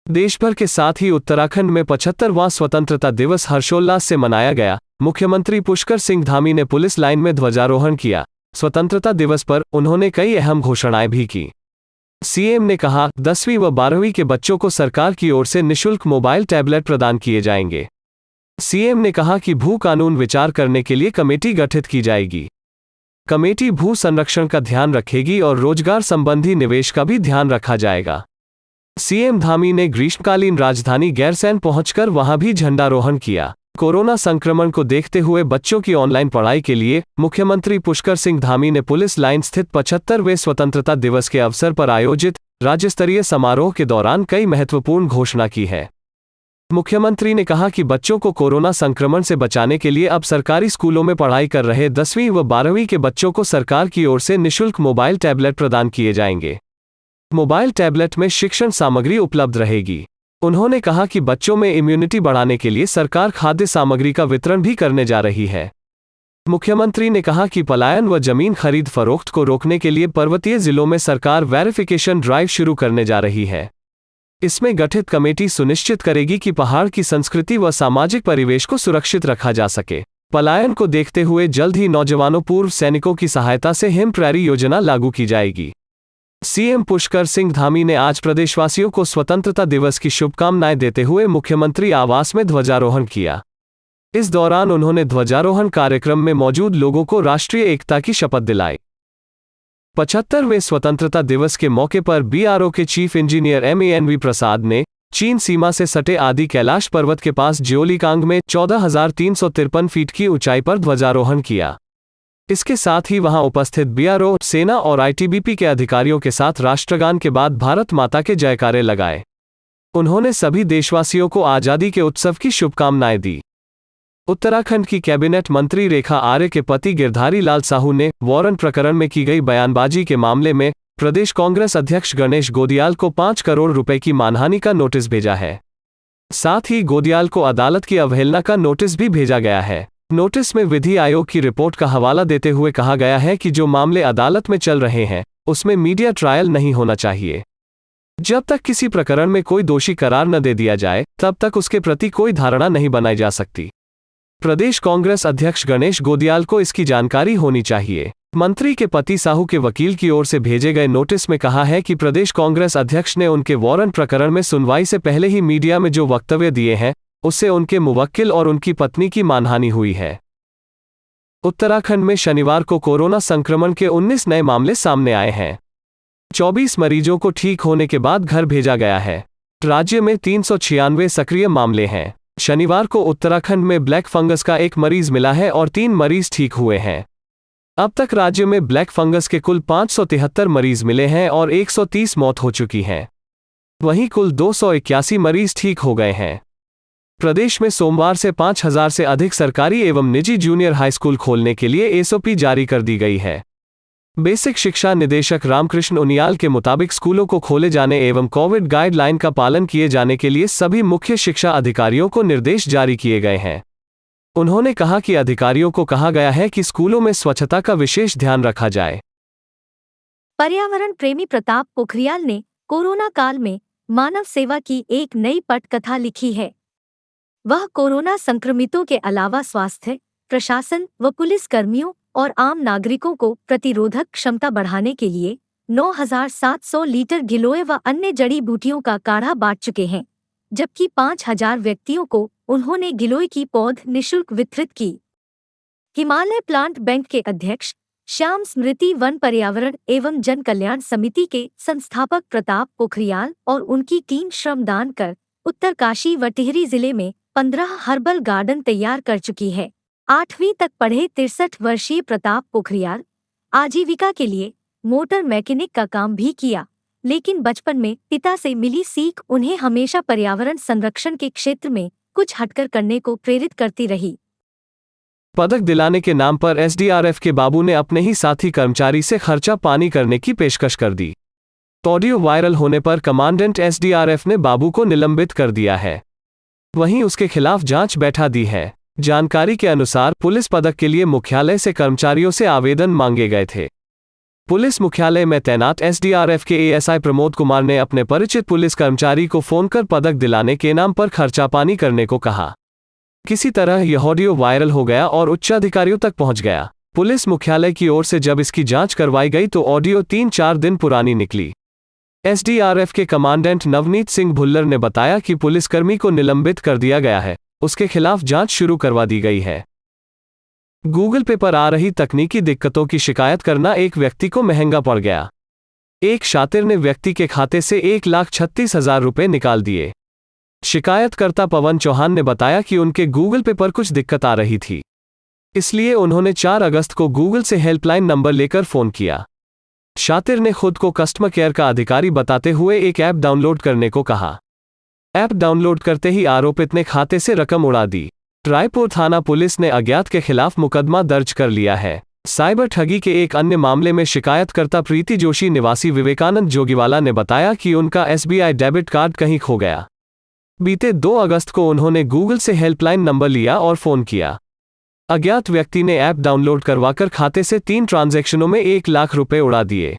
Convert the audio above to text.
देश भर के साथ ही उत्तराखंड में 75वां स्वतंत्रता दिवस हर्षोल्लास से मनाया गया। मुख्यमंत्री पुष्कर सिंह धामी ने पुलिस लाइन में ध्वजारोहण किया। स्वतंत्रता दिवस पर उन्होंने कई अहम घोषणाएं भी की। सीएम ने कहा, 10वीं व 12वीं के बच्चों को सरकार की ओर से निःशुल्क मोबाइल टैबलेट प्रदान किए जाएंगे। सीएम ने कहा कि भू कानून विचार करने के लिए कमेटी गठित की जाएगी। कमेटी भू संरक्षण का ध्यान रखेगी और रोजगार संबंधी निवेश का भी ध्यान रखा जाएगा। सीएम धामी ने ग्रीष्मकालीन राजधानी गैरसैंण पहुंचकर वहां भी झंडारोहण किया। कोरोना संक्रमण को देखते हुए बच्चों की ऑनलाइन पढ़ाई के लिए मुख्यमंत्री पुष्कर सिंह धामी ने पुलिस लाइन स्थित 75वें स्वतंत्रता दिवस के अवसर पर आयोजित राज्यस्तरीय समारोह के दौरान कई महत्वपूर्ण घोषणा की है। मुख्यमंत्री ने कहा कि बच्चों को कोरोना संक्रमण से बचाने के लिए अब सरकारी स्कूलों में पढ़ाई कर रहे 10वीं व 12वीं के बच्चों को सरकार की ओर से निःशुल्क मोबाइल टैबलेट प्रदान किए जाएंगे। मोबाइल टैबलेट में शिक्षण सामग्री उपलब्ध रहेगी। उन्होंने कहा कि बच्चों में इम्यूनिटी बढ़ाने के लिए सरकार खाद्य सामग्री का वितरण भी करने जा रही है। मुख्यमंत्री ने कहा कि पलायन व जमीन खरीद फरोख्त को रोकने के लिए पर्वतीय जिलों में सरकार वेरिफिकेशन ड्राइव शुरू करने जा रही है। इसमें गठित कमेटी सुनिश्चित करेगी कि पहाड़ की संस्कृति व सामाजिक परिवेश को सुरक्षित रखा जा सके। पलायन को देखते हुए जल्द ही नौजवानों पूर्व सैनिकों की सहायता से हिम प्रैरी योजना लागू की जाएगी। सीएम पुष्कर सिंह धामी ने आज प्रदेशवासियों को स्वतंत्रता दिवस की शुभकामनाएं देते हुए मुख्यमंत्री आवास में ध्वजारोहण किया। इस दौरान उन्होंने ध्वजारोहण कार्यक्रम में मौजूद लोगों को राष्ट्रीय एकता की शपथ दिलाई। 75वें स्वतंत्रता दिवस के मौके पर बीआरओ के चीफ इंजीनियर MANV प्रसाद ने चीन सीमा से सटे आदि कैलाश पर्वत के पास ज्योलिकांग में 14,353 फीट की ऊंचाई पर ध्वजारोहण किया। इसके साथ ही वहां उपस्थित बीआरओ, सेना और ITBP के अधिकारियों के साथ राष्ट्रगान के बाद भारत माता के जयकारे लगाए। उन्होंने सभी देशवासियों को आजादी के उत्सव की शुभकामनाएं दी। उत्तराखंड की कैबिनेट मंत्री रेखा आर्य के पति गिरधारी लाल साहू ने वारंट प्रकरण में की गई बयानबाजी के मामले में प्रदेश कांग्रेस अध्यक्ष गणेश गोदियाल को 5 करोड़ रुपए की मानहानि का नोटिस भेजा है। साथ ही गोदियाल को अदालत की अवहेलना का नोटिस भी भेजा गया है। नोटिस में विधि आयोग की रिपोर्ट का हवाला देते हुए कहा गया है कि जो मामले अदालत में चल रहे हैं उसमें मीडिया ट्रायल नहीं होना चाहिए। जब तक किसी प्रकरण में कोई दोषी करार न दे दिया जाए तब तक उसके प्रति कोई धारणा नहीं बनाई जा सकती। प्रदेश कांग्रेस अध्यक्ष गणेश गोदियाल को इसकी जानकारी होनी चाहिए। मंत्री के पति साहू के वकील की ओर से भेजे गए नोटिस में कहा है कि प्रदेश कांग्रेस अध्यक्ष ने उनके वारंट प्रकरण में सुनवाई से पहले ही मीडिया में जो वक्तव्य दिए हैं उससे उनके मुवक्किल और उनकी पत्नी की मानहानि हुई है। उत्तराखंड में शनिवार को कोरोना संक्रमण के 19 नए मामले सामने आए हैं। 24 मरीजों को ठीक होने के बाद घर भेजा गया है। राज्य में 396 सक्रिय मामले हैं। शनिवार को उत्तराखंड में ब्लैक फंगस का 1 मरीज मिला है और 3 मरीज ठीक हुए हैं। अब तक राज्य में ब्लैक फंगस के कुल 573 मरीज मिले हैं और 130 मौत हो चुकी हैं। वहीं कुल 281 मरीज ठीक हो गए हैं। प्रदेश में सोमवार से 5,000 से अधिक सरकारी एवं निजी जूनियर हाई स्कूल खोलने के लिए SOP जारी कर दी गई है। बेसिक शिक्षा निदेशक रामकृष्ण उनियाल के मुताबिक स्कूलों को खोले जाने एवं कोविड गाइडलाइन का पालन किए जाने के लिए सभी मुख्य शिक्षा अधिकारियों को निर्देश जारी किए गए हैं। उन्होंने कहा कि अधिकारियों को कहा गया है कि स्कूलों में स्वच्छता का विशेष ध्यान रखा जाए। पर्यावरण प्रेमी प्रताप पोखरियाल ने कोरोना काल में मानव सेवा की एक नई पटकथा लिखी है। वह कोरोना संक्रमितों के अलावा स्वास्थ्य, प्रशासन व पुलिस कर्मियों और आम नागरिकों को प्रतिरोधक क्षमता बढ़ाने के लिए 9,700 लीटर गिलोय व अन्य जड़ी बूटियों का काढ़ा बांट चुके हैं, जबकि 5,000 व्यक्तियों को उन्होंने गिलोय की पौध निःशुल्क वितरित की। हिमालय प्लांट बैंक के अध्यक्ष श्याम स्मृति वन पर्यावरण एवं जन कल्याण समिति के संस्थापक प्रताप पोखरियाल और उनकी टीम श्रमदान कर उत्तरकाशी व टिहरी जिले में 15 हर्बल गार्डन तैयार कर चुकी है। 8वीं तक पढ़े 63 वर्षीय प्रताप पोखरियाल आजीविका के लिए मोटर मैकेनिक का काम भी किया, लेकिन बचपन में पिता से मिली सीख उन्हें हमेशा पर्यावरण संरक्षण के क्षेत्र में कुछ हटकर करने को प्रेरित करती रही। पदक दिलाने के नाम पर SDRF के बाबू ने अपने ही साथी कर्मचारी से खर्चा पानी करने की पेशकश कर दी। ऑडियो वायरल होने पर कमांडेंट SDRF ने बाबू को निलंबित कर दिया है। वहीं उसके खिलाफ जांच बैठा दी है। जानकारी के अनुसार पुलिस पदक के लिए मुख्यालय से कर्मचारियों से आवेदन मांगे गए थे। पुलिस मुख्यालय में तैनात एसडीआरएफ के एएसआई प्रमोद कुमार ने अपने परिचित पुलिस कर्मचारी को फोन कर पदक दिलाने के नाम पर खर्चा पानी करने को कहा। किसी तरह यह ऑडियो वायरल हो गया और उच्चाधिकारियों तक पहुंच गया। पुलिस मुख्यालय की ओर से जब इसकी जांच करवाई गई तो ऑडियो 3-4 दिन पुरानी निकली। एसडीआरएफ के कमांडेंट नवनीत सिंह भुल्लर ने बताया कि पुलिसकर्मी को निलंबित कर दिया गया है, उसके खिलाफ जांच शुरू करवा दी गई है। गूगल पे पर आ रही तकनीकी दिक्कतों की शिकायत करना एक व्यक्ति को महंगा पड़ गया। एक शातिर ने व्यक्ति के खाते से 1,36,000 रुपये निकाल दिए। शिकायतकर्ता पवन चौहान ने बताया कि उनके गूगल पे पर कुछ दिक्कत आ रही थी, इसलिए उन्होंने 4 अगस्त को गूगल से हेल्पलाइन नंबर लेकर फोन किया। शातिर ने खुद को कस्टमर केयर का अधिकारी बताते हुए एक ऐप डाउनलोड करने को कहा। ऐप डाउनलोड करते ही आरोपित ने खाते से रकम उड़ा दी। रायपुर थाना पुलिस ने अज्ञात के खिलाफ मुकदमा दर्ज कर लिया है। साइबर ठगी के एक अन्य मामले में शिकायतकर्ता प्रीति जोशी निवासी विवेकानंद जोगीवाला ने बताया कि उनका एसबीआई डेबिट कार्ड कहीं खो गया। बीते 2 अगस्त को उन्होंने गूगल से हेल्पलाइन नंबर लिया और फोन किया। अज्ञात व्यक्ति ने ऐप डाउनलोड करवाकर खाते से 3 ट्रांजैक्शनों में 1 लाख रुपए उड़ा दिए।